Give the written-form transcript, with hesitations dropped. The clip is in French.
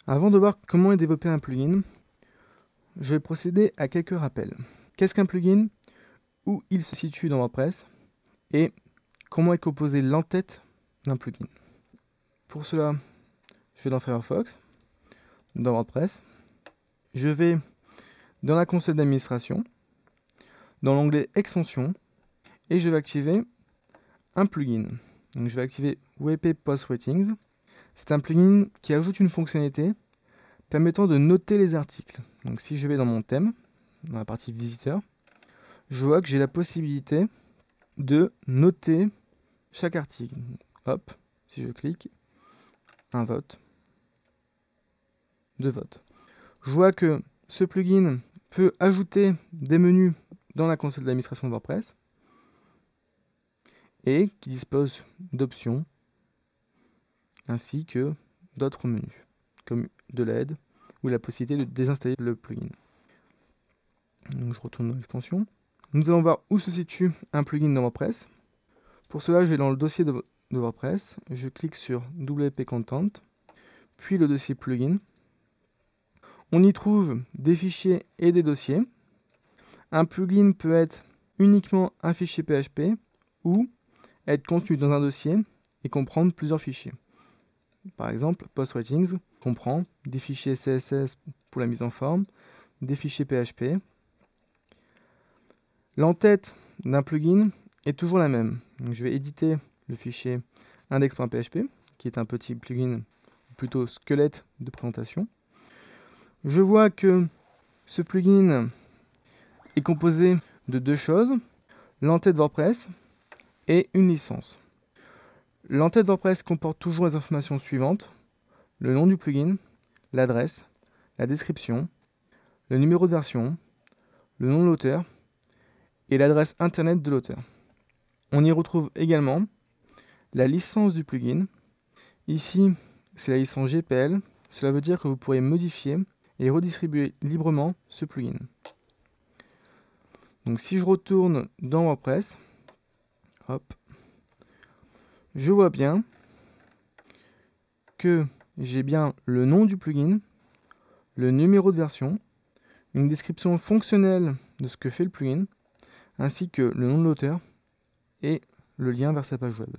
Avant de voir comment est développé un plugin, je vais procéder à quelques rappels. Qu'est-ce qu'un plugin? Où il se situe dans WordPress? Et comment est composée l'entête d'un plugin? Pour cela, je vais dans Firefox, dans WordPress. Je vais dans la console d'administration, dans l'onglet Extensions, et je vais activer un plugin. Donc je vais activer WP Post Ratings. C'est un plugin qui ajoute une fonctionnalité permettant de noter les articles. Donc si je vais dans mon thème, dans la partie visiteur, je vois que j'ai la possibilité de noter chaque article. Hop, si je clique, un vote, deux votes. Je vois que ce plugin peut ajouter des menus dans la console d'administration de WordPress et qui dispose d'options ainsi que d'autres menus, comme de l'aide ou la possibilité de désinstaller le plugin. Donc je retourne dans l'extension. Nous allons voir où se situe un plugin dans WordPress. Pour cela, je vais dans le dossier de WordPress, je clique sur WP Content, puis le dossier plugin. On y trouve des fichiers et des dossiers. Un plugin peut être uniquement un fichier PHP ou être contenu dans un dossier et comprendre plusieurs fichiers. Par exemple, PostRatings comprend des fichiers CSS pour la mise en forme, des fichiers PHP. L'entête d'un plugin est toujours la même. Donc, je vais éditer le fichier index.php, qui est un petit plugin, plutôt squelette de présentation. Je vois que ce plugin est composé de deux choses, l'entête WordPress et une licence. L'entête WordPress comporte toujours les informations suivantes: le nom du plugin, l'adresse, la description, le numéro de version, le nom de l'auteur et l'adresse internet de l'auteur. On y retrouve également la licence du plugin. Ici, c'est la licence GPL. Cela veut dire que vous pourrez modifier et redistribuer librement ce plugin. Donc si je retourne dans WordPress, hop, je vois bien que j'ai bien le nom du plugin, le numéro de version, une description fonctionnelle de ce que fait le plugin, ainsi que le nom de l'auteur et le lien vers sa page web.